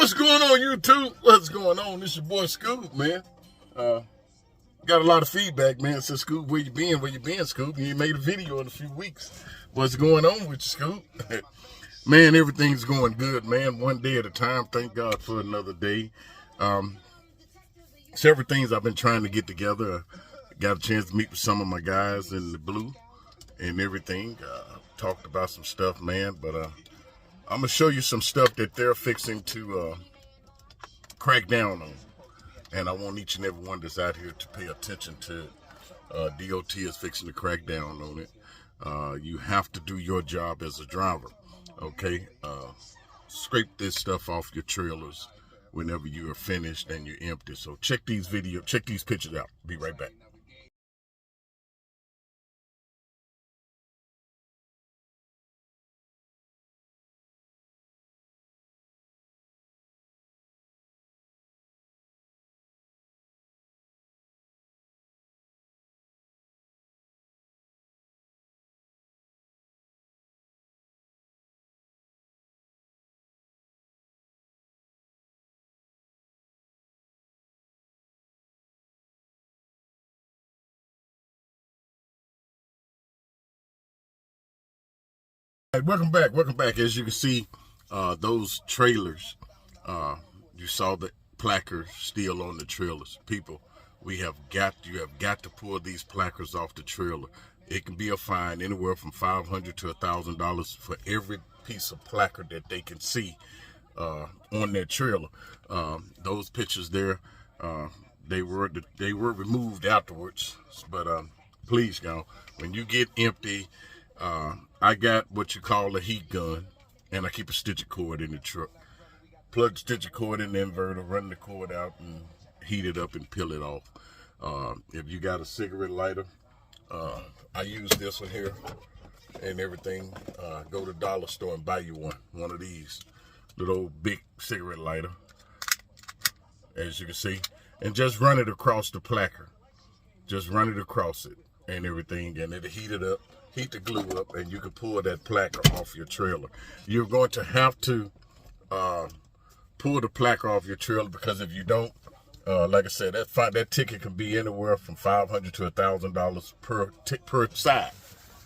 What's going on, YouTube? What's going on? This your boy Scoob, man. Got a lot of feedback, man. Said, Scoob, where you been? Where you been, Scoob? You ain't made a video in a few weeks. What's going on with you, Scoob? Man, everything's going good, man. One day at a time. Thank God for another day. Several things I've been trying to get together. Got a chance to meet with some of my guys in the blue and everything. Talked about some stuff, man. But I'm going to show you some stuff that they're fixing to crack down on. And I want each and every one that's out here to pay attention to it. DOT is fixing to crack down on it. You have to do your job as a driver, okay? Scrape this stuff off your trailers whenever you are finished and you're empty. So check these pictures out. Be right back. All right, welcome back. As you can see, those trailers, you saw the placards still on the trailers. People, you have got to pull these placards off the trailer. It can be a fine anywhere from $500 to $1,000 for every piece of placard that they can see on their trailer. Those pictures there, they were removed afterwards. But please, y'all, when you get empty, I got what you call a heat gun, and I keep a stitcher cord in the truck. Plug the stitcher cord in the inverter, run the cord out, and heat it up and peel it off. If you got a cigarette lighter, I use this one here and everything. Go to the dollar store and buy you one of these little big cigarette lighter, as you can see, and just run it across the placard. Just run it across it and everything, and it'll heat it up. Heat the glue up, and you can pull that placard off your trailer. You're going to have to pull the placard off your trailer, because if you don't, like I said, that ticket can be anywhere from $500 to $1,000 per side.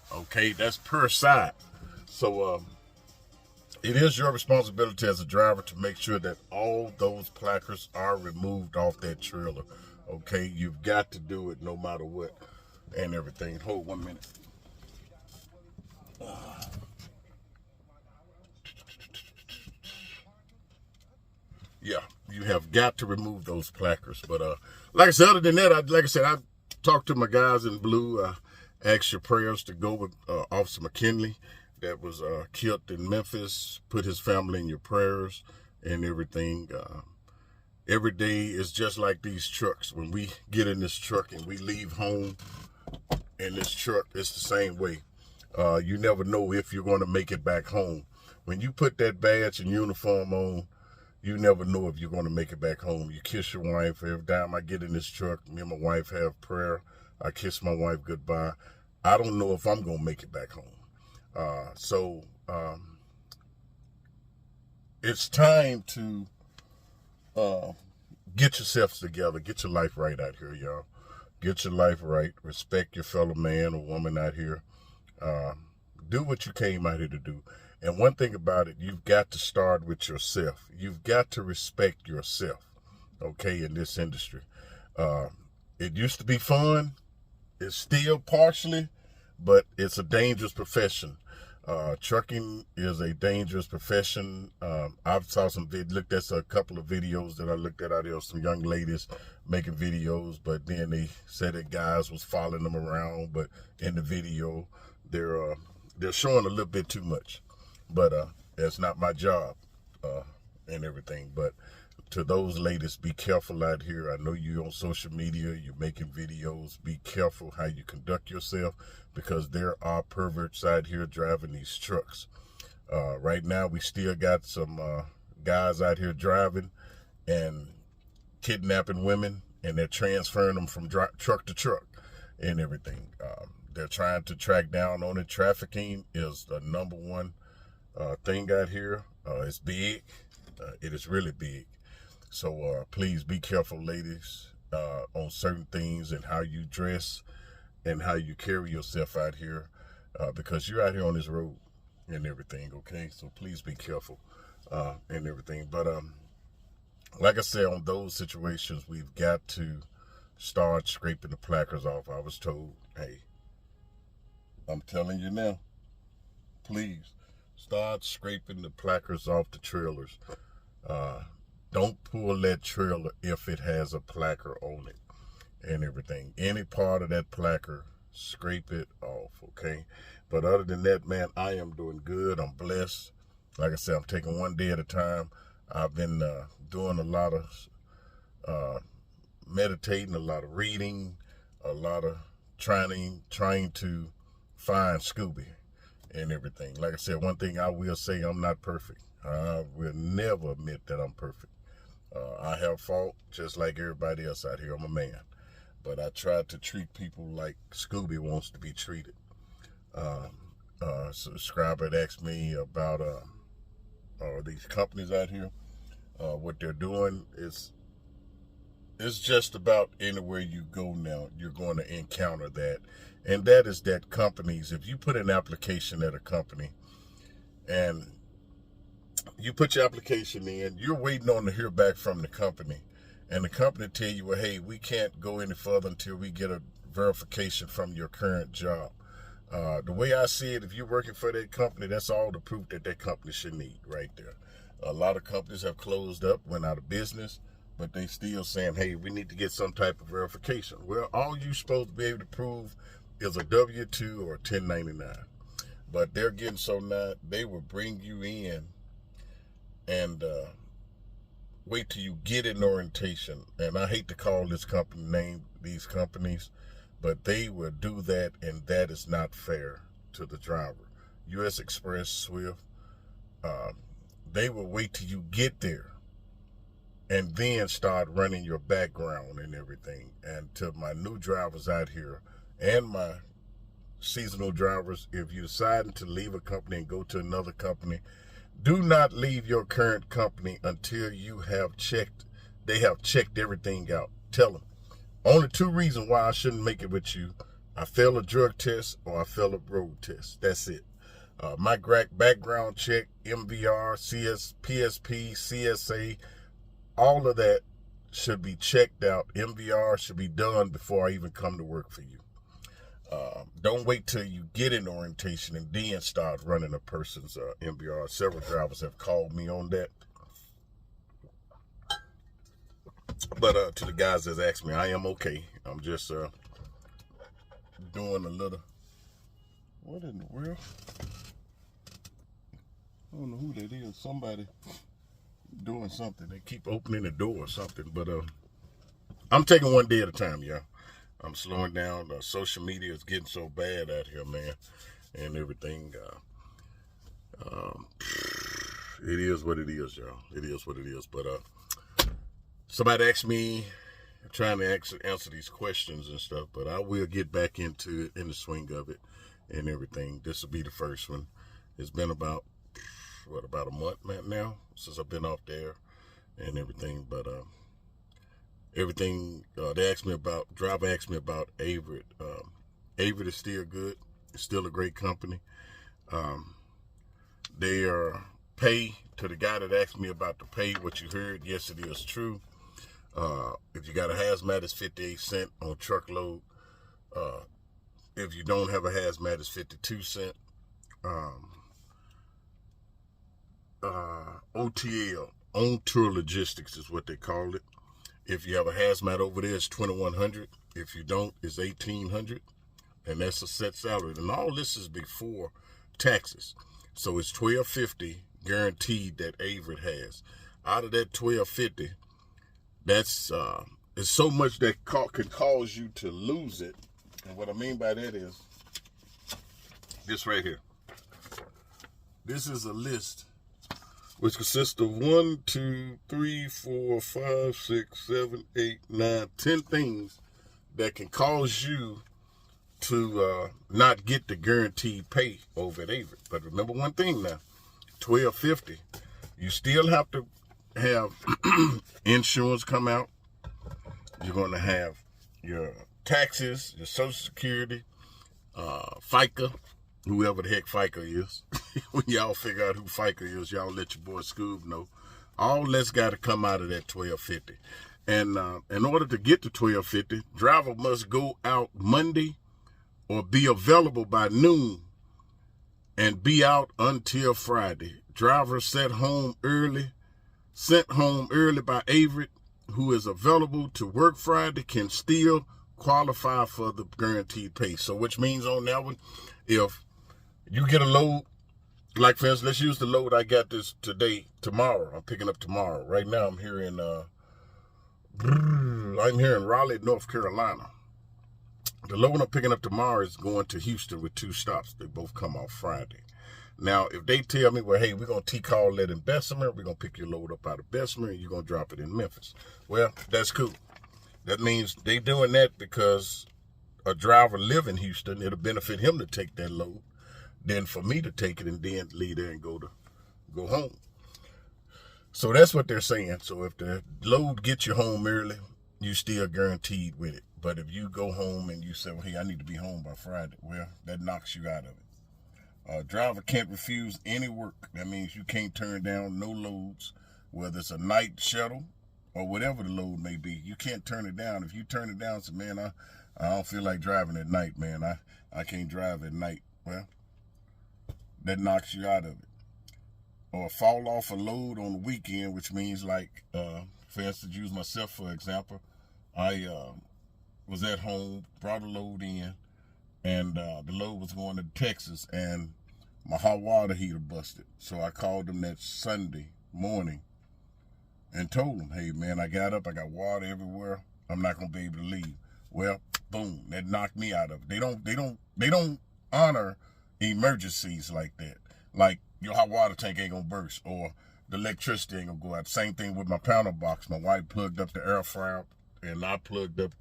Okay, that's per side. So it is your responsibility as a driver to make sure that all those placards are removed off that trailer. Okay, you've got to do it no matter what and everything. Hold 1 minute. Yeah, you have got to remove those placards. But like I said, other than that, I talked to my guys in blue. Asked your prayers to go with Officer McKinley that was killed in Memphis. Put his family in your prayers and everything. Every day is just like these trucks. When we get in this truck and we leave home in this truck, it's the same way. You never know if you're going to make it back home. When you put that badge and uniform on, you never know if you're going to make it back home. You kiss your wife. Every time I get in this truck, me and my wife have prayer. I kiss my wife goodbye. I don't know if I'm going to make it back home. So it's time to get yourselves together. Get your life right out here, y'all. Get your life right. Respect your fellow man or woman out here. Do what you came out here to do. And one thing about it, you've got to start with yourself. You've got to respect yourself, okay, in this industry. It used to be fun. It's still partially, but it's a dangerous profession. Trucking is a dangerous profession. I've looked at a couple of videos that I looked at out there, some young ladies making videos, but then they said that guys was following them around, but in the video, they're showing a little bit too much. But that's not my job and everything. But to those ladies, be careful out here. I know you're on social media, you're making videos. Be careful how you conduct yourself, because there are perverts out here driving these trucks. Right now, we still got some guys out here driving and kidnapping women, and they're transferring them from truck to truck and everything. They're trying to track down on it. Trafficking is the #1 thing out here. It's big. It is really big. So please be careful, ladies, on certain things and how you dress and how you carry yourself out here, because you're out here on this road and everything, okay? So please be careful and everything. But like I said, on those situations, we've got to start scraping the placards off. I was told, hey, I'm telling you now, please start scraping the placards off the trailers. Don't pull that trailer if it has a placard on it and everything. Any part of that placard, scrape it off, okay? But other than that, man, I am doing good. I'm blessed. Like I said, I'm taking one day at a time. I've been doing a lot of meditating, a lot of reading, a lot of trying to find Scooby and everything. Like I said, one thing I will say, I'm not perfect. I will never admit that I'm perfect. I have fault just like everybody else out here. I'm a man. But I try to treat people like Scooby wants to be treated. Subscriber had asked me about these companies out here. What they're doing is, it's just about anywhere you go now, you're going to encounter that. And that is that companies, if you put an application at a company and you put your application in, you're waiting on to hear back from the company. And the company tell you, well, hey, we can't go any further until we get a verification from your current job. The way I see it, if you're working for that company, that's all the proof that that company should need right there. A lot of companies have closed up, went out of business, but they still saying, hey, we need to get some type of verification. Well, all you're supposed to be able to prove is a W-2 or a 1099. But they're getting so now, they will bring you in and wait till you get an orientation. And I hate to call this company name, these companies, but they will do that, and that is not fair to the driver. U.S. Express, Swift, they will wait till you get there and then start running your background and everything. And to my new drivers out here and my seasonal drivers, if you decide to leave a company and go to another company, do not leave your current company until you have checked, they have checked everything out. Tell them, only 2 reasons why I shouldn't make it with you: I failed a drug test or I failed a road test. That's it. My background check, MVR, PSP, CSA, all of that should be checked out. MVR should be done before I even come to work for you. Don't wait till you get in orientation and then start running a person's MVR. Several drivers have called me on that. But to the guys that asked me, I am okay. I'm just doing a little, what in the world? I don't know who that is. Somebody doing something. They keep opening the door or something. But I'm taking one day at a time, y'all. I'm slowing down. Social media is getting so bad out here, man, and everything. It is what it is, y'all. It is what it is. But somebody asked me, trying to answer these questions and stuff, but I will get back into it, in the swing of it and everything. This will be the first one. It's been about a month now since I've been off there and everything. But everything they asked me about, driver asked me about Averett. Averett is still good. It's still a great company. Their pay, to the guy that asked me about the pay, what you heard, yes, it is true. If you got a hazmat, it's 58 cents on truckload. If you don't have a hazmat, it's 52 cents. OTL, on tour logistics is what they call it. If you have a hazmat over there, it's $2,100. If you don't, it's $1,800, and that's a set salary. And all this is before taxes, so it's $1,250 guaranteed that Averett has. Out of that $1,250, that's it's so much that can cause you to lose it. And what I mean by that is this right here. This is a list which consists of 1, 2, 3, 4, 5, 6, 7, 8, 9, 10 things that can cause you to not get the guaranteed pay over at Averett. But remember one thing now, $1,250. You still have to have insurance come out. You're going to have your taxes, your Social Security, FICA, whoever the heck FICA is. When y'all figure out who FICA is, y'all let your boy Scoob know. All that's got to come out of that $12.50. And in order to get to $12.50, driver must go out Monday or be available by noon and be out until Friday. Driver sent home early by Avery, who is available to work Friday, can still qualify for the guaranteed pay. So which means on that one, if you get a load, like for instance, let's use the load I got this tomorrow. I'm picking up tomorrow. Right now I'm here in Raleigh, North Carolina. The load I'm picking up tomorrow is going to Houston with 2 stops. They both come off Friday. Now, if they tell me, well, hey, we're going to T-call that in Bessemer, we're going to pick your load up out of Bessemer, and you're going to drop it in Memphis. Well, that's cool. That means they doing that because a driver live in Houston. It'll benefit him to take that load than for me to take it and then leave there and go home. So that's what they're saying. So if the load gets you home early, you still guaranteed with it. But if you go home and you say, well, hey, I need to be home by Friday, well, that knocks you out of it. A driver can't refuse any work. That means you can't turn down no loads, whether it's a night shuttle or whatever the load may be. You can't turn it down. If you turn it down, say, man, I don't feel like driving at night, man. I can't drive at night. Well, that knocks you out of it. Or fall off a load on the weekend, which means like, for instance, use myself for example. I was at home, brought a load in, and the load was going to Texas, and my hot water heater busted. So I called them that Sunday morning and told them, hey, man, I got up, I got water everywhere. I'm not going to be able to leave. Well, boom, that knocked me out of it. They don't honor emergencies like that. Like your hot water tank ain't going to burst or the electricity ain't going to go out. Same thing with my panel box. My wife plugged up the air fryer and I plugged up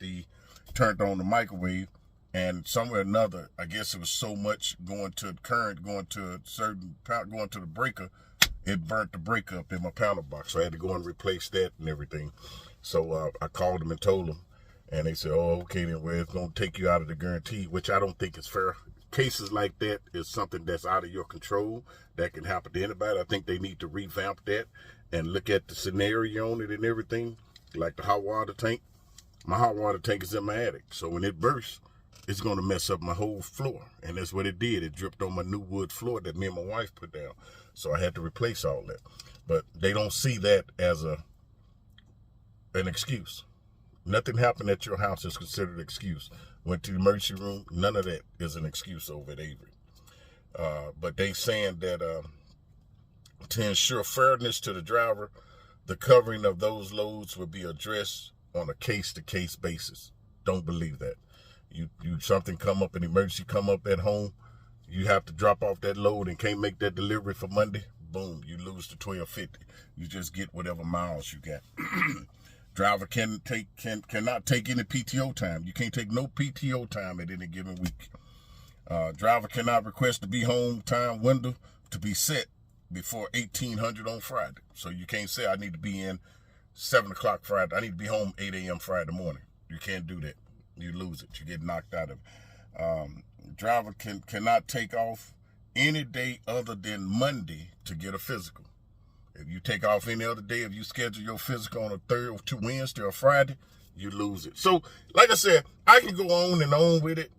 turned on the microwave. And somewhere or another, I guess it was so much going to current, going to the breaker, it burnt the breaker up in my panel box. So I had to go and replace that and everything. So I called them and told them. And they said, oh, okay, then well, it's going to take you out of the guarantee, which I don't think is fair. Cases like that is something that's out of your control. That can happen to anybody. I think they need to revamp that and look at the scenario on it and everything, like the hot water tank. My hot water tank is in my attic. So when it bursts, it's going to mess up my whole floor. And that's what it did. It dripped on my new wood floor that me and my wife put down. So I had to replace all that. But they don't see that as an excuse. Nothing happened at your house is considered an excuse. Went to the emergency room. None of that is an excuse over at Avery. But they saying that to ensure fairness to the driver, the covering of those loads will be addressed on a case-to-case basis. Don't believe that. You something come up, an emergency come up at home, you have to drop off that load and can't make that delivery for Monday, boom, you lose the $12.50. You just get whatever miles you got. Driver cannot take any PTO time. You can't take no PTO time at any given week. Driver cannot request to be home time window to be set before 1800 on Friday. So you can't say I need to be in 7 o'clock Friday. I need to be home 8 a.m. Friday morning. You can't do that. You lose it. You get knocked out of it. Driver cannot take off any day other than Monday to get a physical. If you take off any other day, if you schedule your physical on a Wednesday or Friday, you lose it. So, like I said, I can go on and on with it,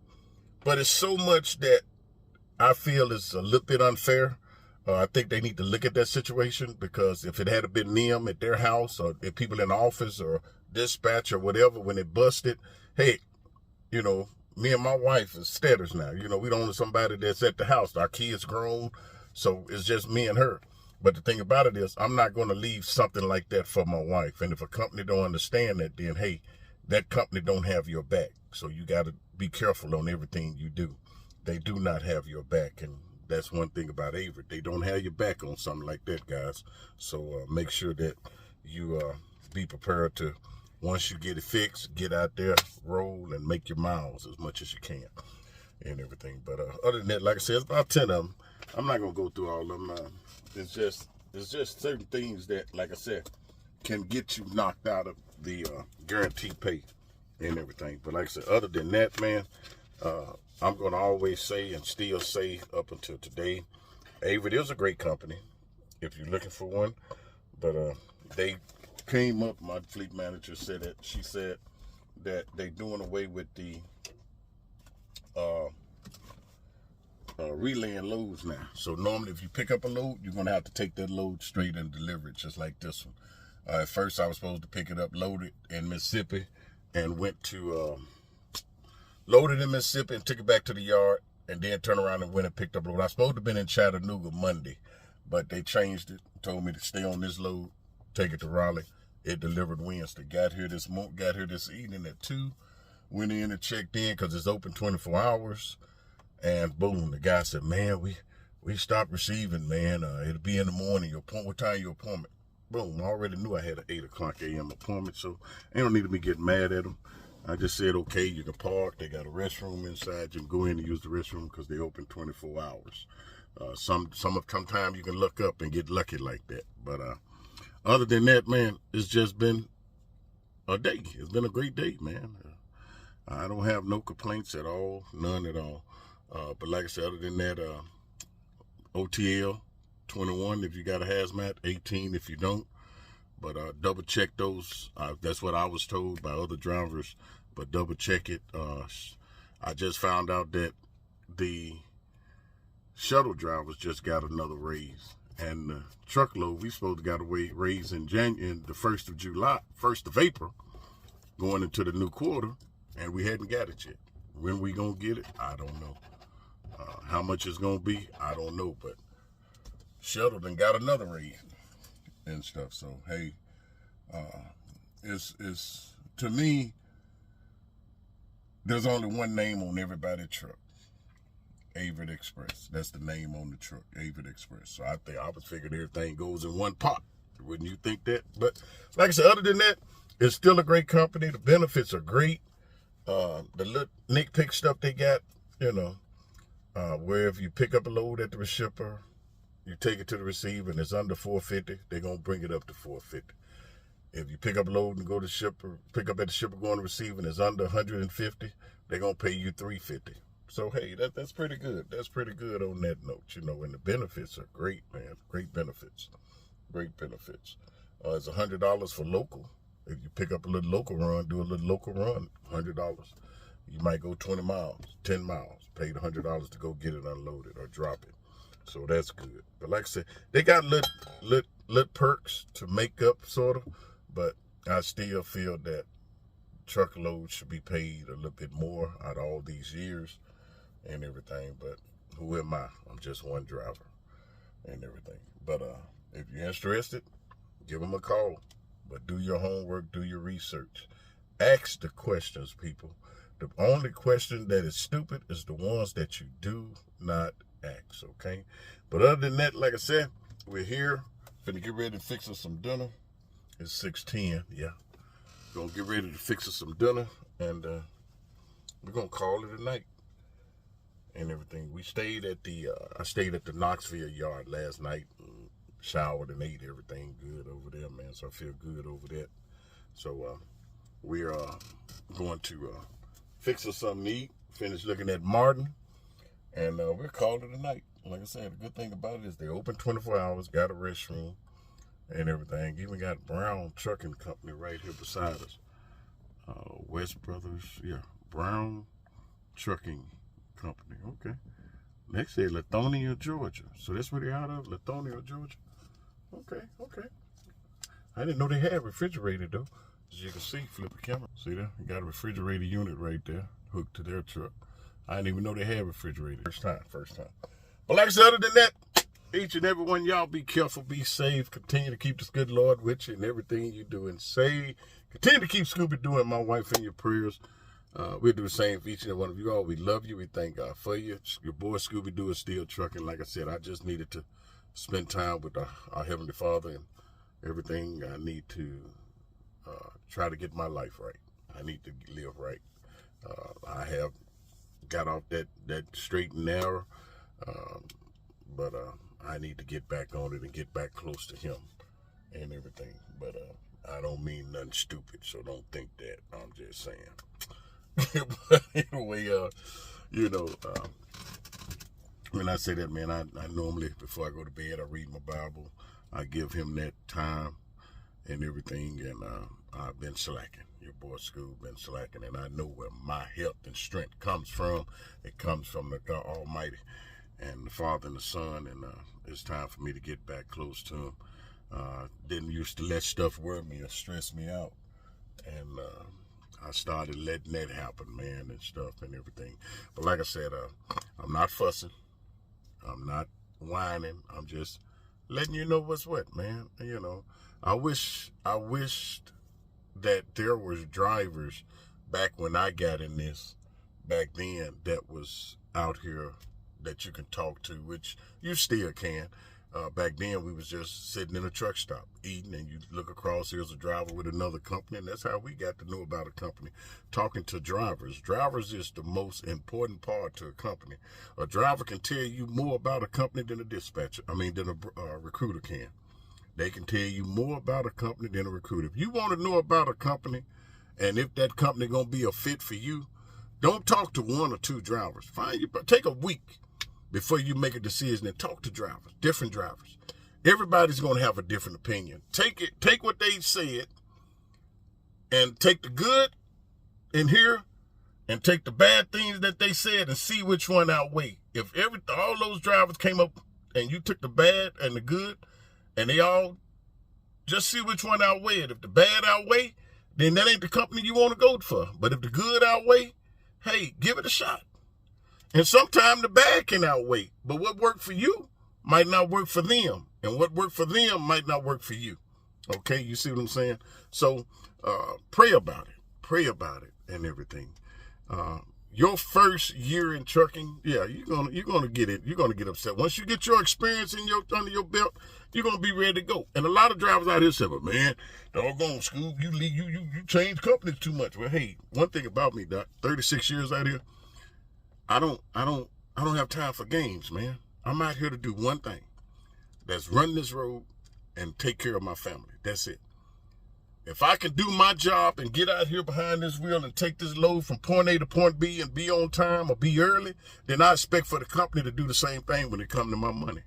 but it's so much that I feel is a little bit unfair. I think they need to look at that situation, because if it had been them at their house or if people in the office or dispatch or whatever, when it busted, hey, me and my wife is steaders now. We don't have somebody that's at the house. Our kids grown, so it's just me and her. But the thing about it is, I'm not going to leave something like that for my wife. And if a company don't understand that, then, hey, that company don't have your back. So you got to be careful on everything you do. They do not have your back. And that's one thing about Avery. They don't have your back on something like that, guys. So make sure that you be prepared to, once you get it fixed, get out there, roll, and make your miles as much as you can and everything. But other than that, like I said, it's about 10 of them. I'm not going to go through all of them. It's just certain things that, like I said, can get you knocked out of the guaranteed pay and everything. But like I said, other than that, man, I'm going to always say and still say up until today, Avid is a great company if you're looking for one. But they came up, my fleet manager said that, she said that they doing away with the relaying loads now. So normally if you pick up a load, you're going to have to take that load straight and deliver it, just like this one. At first I was supposed to pick it up, load it in Mississippi, and went to loaded in Mississippi and took it back to the yard, and then turned around and went and picked up a load. I was supposed to have been in Chattanooga Monday, but they changed it, told me to stay on this load, take it to Raleigh. It delivered Wednesday. Got here this evening at 2. Went in and checked in because it's open 24 hours. And boom, the guy said, man, we stopped receiving, man. It'll be in the morning. What time your appointment? Boom, I already knew I had an 8 o'clock a.m. appointment, so I don't need to be getting mad at them. I just said, okay, you can park. They got a restroom inside. You can go in and use the restroom because they open 24 hours. Sometimes you can look up and get lucky like that. But other than that, man, it's just been a day. It's been a great day, man. I don't have no complaints at all, none at all. But like I said, other than that, OTL 21 if you got a hazmat, 18 if you don't. But double check those. That's what I was told by other drivers. But double check it. I just found out that the shuttle drivers just got another raise, and the truckload we supposed to got a raise in the 1st of July, 1st of April, going into the new quarter, and we hadn't got it yet. When we gonna get it, I don't know. How much it's gonna be, I don't know. But shuttle done got another raise and stuff. So hey, it's to me, there's only one name on everybody's truck. Avid Express. That's the name on the truck, Avid Express. So I was figuring everything goes in one pot. Wouldn't you think that? But like I said, other than that, it's still a great company. The benefits are great. The little nitpick stuff they got, where if you pick up a load at the shipper, you take it to the receiver and it's under $450, they're going to bring it up to $450. If you pick up a load and go to shipper, pick up at the shipper, going to receive, and it's under $150, they're going to pay you $350. So, hey, that's pretty good. That's pretty good on that note, and the benefits are great, man. Great benefits. Great benefits. It's $100 for local. If you pick up a little local run, do a little local run, $100. You might go 20 miles, 10 miles, pay the $100 to go get it unloaded or drop it. So that's good. But like I said, they got lit perks to make up, sort of, but I still feel that truckloads should be paid a little bit more out of all these years and everything. But who am I? I'm just one driver and everything. But if you're interested, give them a call. But do your homework, do your research. Ask the questions, people. The only question that is stupid is the ones that you do not ask, okay? But other than that, like I said, we're here. Finna get ready to fix us some dinner. It's 6:10, yeah. Gonna get ready to fix us some dinner, and we're gonna call it a night and everything. We stayed at I stayed at the Knoxville yard last night, and showered and ate everything good over there, man. So I feel good over that. So we're going to fix us something to eat, finish looking at Martin, and we're calling it a night. Like I said, the good thing about it is they open 24 hours, got a restroom and everything. Even got Brown Trucking Company right here beside us. West Brothers, yeah, Brown Trucking Company, okay. Next said Lithonia, Georgia. So that's where they're out of, Lithonia, Georgia. Okay. I didn't know they had refrigerated though. As you can see, flip the camera. See there? You got a refrigerated unit right there hooked to their truck. I didn't even know they had refrigerated. First time. But like I said, other than that, each and every one, y'all be careful, be safe. Continue to keep this good Lord with you in everything you do and say. Continue to keep Scooby doing my wife in your prayers. We'll do the same for each and every one of you all. We love you. We thank God for you. Your boy Scooby Doo is still trucking. Like I said, I just needed to spend time with our Heavenly Father and everything. I need to try to get my life right. I need to live right. I have got off that straight and narrow, but I need to get back on it and get back close to Him and everything. But I don't mean nothing stupid, so don't think that. I'm just saying. But anyway, you know, when I say that, man, I normally, before I go to bed, I read my Bible. I give him that time and everything, and I've been slacking. Your boy Scoob been slacking, and I know where my health and strength comes from. It comes from the God Almighty and the Father and the Son, and it's time for me to get back close to him. Didn't used to let stuff worry me or stress me out, and I started letting that happen, man, and stuff and everything. But like I said, I'm not fussing. I'm not whining. I'm just letting you know what's what, man. You know, I wished that there was drivers back when I got in this, back then, that was out here that you can talk to, which you still can. Back then, we was just sitting in a truck stop eating, and you look across, here's a driver with another company, and that's how we got to know about a company, talking to drivers. Drivers is the most important part to a company. A driver can tell you more about a company than a than a recruiter can. They can tell you more about a company than a recruiter. If you want to know about a company, and if that company gonna be a fit for you, don't talk to one or two drivers. Take a week before you make a decision and talk to drivers, different drivers. Everybody's going to have a different opinion. Take what they said and take the good in here and take the bad things that they said and see which one outweigh. If all those drivers came up and you took the bad and the good and they all, just see which one outweighed. If the bad outweigh, then that ain't the company you want to go for. But if the good outweigh, hey, give it a shot. And sometimes the bad can outweigh. But what worked for you might not work for them. And what worked for them might not work for you. Okay, you see what I'm saying? So pray about it. Pray about it and everything. Your first year in trucking, yeah, you're gonna get it. You're gonna get upset. Once you get your experience under your belt, you're gonna be ready to go. And a lot of drivers out here say, "But man, doggone Scoob, you change companies too much." Well, hey, one thing about me, Doc, 36 years out here, I don't have time for games, man. I'm out here to do one thing. That's run this road and take care of my family. That's it. If I can do my job and get out here behind this wheel and take this load from point A to point B and be on time or be early, then I expect for the company to do the same thing when it comes to my money.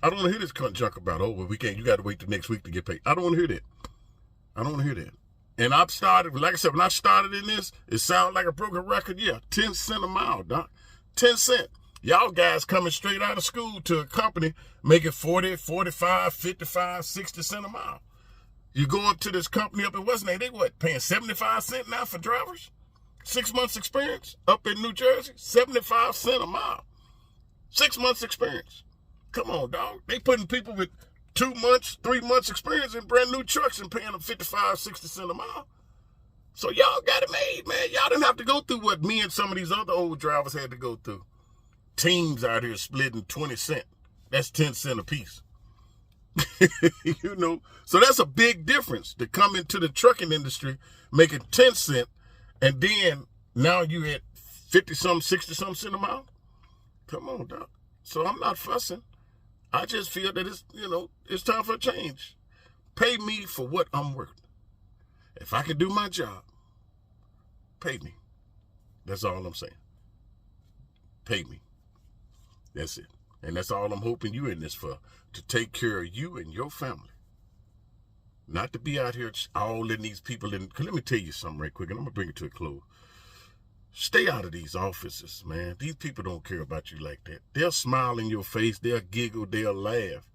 I don't want to hear this junk about, oh, well, you got to wait till next week to get paid. I don't want to hear that. I don't want to hear that. And I've started, like I said, when I started in this, it sounded like a broken record. Yeah, 10 cents a mile, Doc. 10 cents. Y'all guys coming straight out of school to a company making 40, 45, 55, 60 cents a mile. You go up to this company up in Western, they what, paying 75 cents now for drivers? 6 months experience up in New Jersey, 75 cents a mile. 6 months experience. Come on, dog. They putting people with 2 months, 3 months experience in brand new trucks and paying them 55, 60 cents a mile. So y'all got it made, man. Y'all didn't have to go through what me and some of these other old drivers had to go through. Teams out here splitting 20 cents. That's 10 cents a piece. You know, so that's a big difference to come into the trucking industry making 10 cents, and then now you at 50-something, 60-something cents a mile. Come on, Doc. So I'm not fussing. I just feel that it's time for a change. Pay me for what I'm worth. If I can do my job, pay me. That's all I'm saying. Pay me. That's it. And that's all I'm hoping you in this for, to take care of you and your family. Not to be out here all letting these people in. Cause let me tell you something right quick, and I'm going to bring it to a close. Stay out of these offices, man. These people don't care about you like that. They'll smile in your face. They'll giggle. They'll laugh.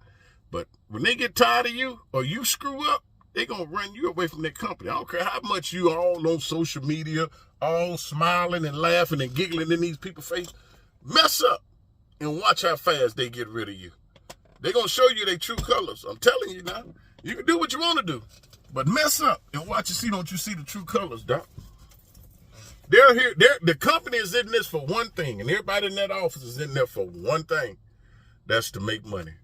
But when they get tired of you or you screw up, they're going to run you away from their company. I don't care how much you all on social media, all smiling and laughing and giggling in these people's face. Mess up and watch how fast they get rid of you. They're going to show you their true colors. I'm telling you now. You can do what you want to do, but mess up and watch and see. Don't you see the true colors, Doc? They're here. The company is in this for one thing, and everybody in that office is in there for one thing. That's to make money,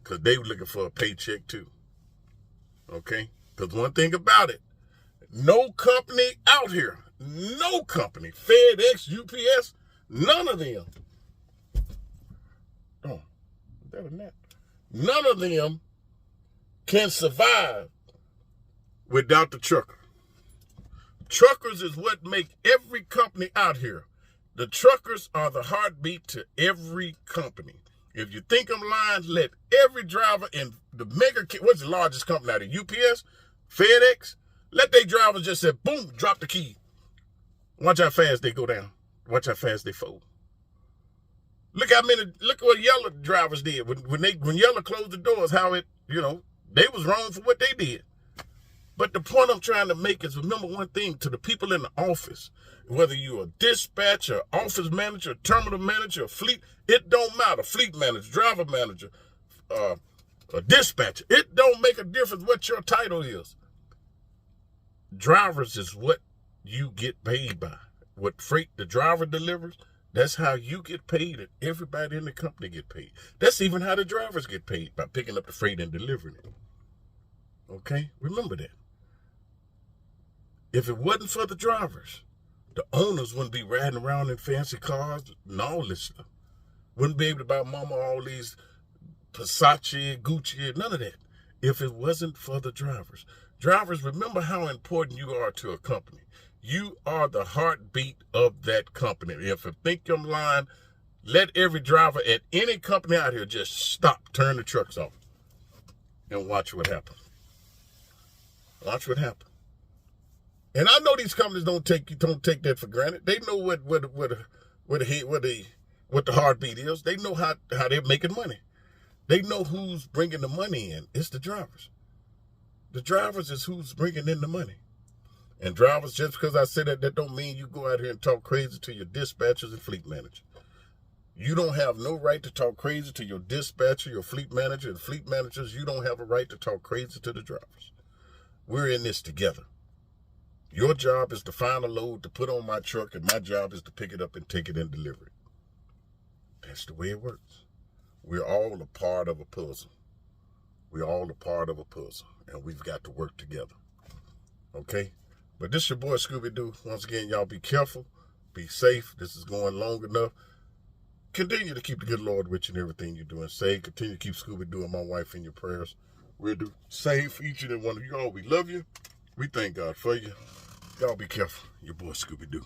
because they were looking for a paycheck too. Okay? Because one thing about it, no company out here, no company, FedEx, UPS, none of them. Oh, better than that. None of them can survive without the trucker. Truckers is what make every company out here. The truckers are the heartbeat to every company. If you think I'm lying, let every driver in the what's the largest company out here? UPS, FedEx, let their drivers just say, boom, drop the key. Watch how fast they go down. Watch how fast they fold. Look what Yellow drivers did. When Yellow closed the doors, how they was wrong for what they did. But the point I'm trying to make is, remember one thing, to the people in the office, whether you're a dispatcher, office manager, terminal manager, fleet, it don't matter. Fleet manager, driver manager, a dispatcher. It don't make a difference what your title is. Drivers is what you get paid by. What freight the driver delivers, that's how you get paid, and everybody in the company get paid. That's even how the drivers get paid, by picking up the freight and delivering it. Okay? Remember that. If it wasn't for the drivers, the owners wouldn't be riding around in fancy cars and all this stuff. Wouldn't be able to buy mama all these Versace, Gucci, none of that. If it wasn't for the drivers. Drivers, remember how important you are to a company. You are the heartbeat of that company. If you think I'm lying, let every driver at any company out here just stop, turn the trucks off, and watch what happens. Watch what happens. And I know these companies don't take that for granted. They know what the heartbeat is. They know how they're making money. They know who's bringing the money in. It's the drivers. The drivers is who's bringing in the money. And drivers, just because I say that don't mean you go out here and talk crazy to your dispatchers and fleet managers. You don't have no right to talk crazy to your dispatcher, your fleet manager, and fleet managers. You don't have a right to talk crazy to the drivers. We're in this together. Your job is to find a load to put on my truck, and my job is to pick it up and take it and deliver it. That's the way it works. We're all a part of a puzzle. We're all a part of a puzzle, and we've got to work together. Okay? But this is your boy Scooby-Doo. Once again, y'all be careful. Be safe. This is going long enough. Continue to keep the good Lord with you in everything you do and say. Continue to keep Scooby-Doo and my wife in your prayers. We'll do same for each and every one of you all. We love you. We thank God for you. Y'all be careful. Your boy Scooby-Doo.